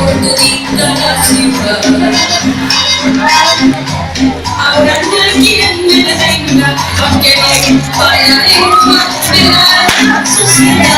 por todita la ciudad. Ahora no hay quien me detenga, aunque no vaya a desmantelar la sociedad.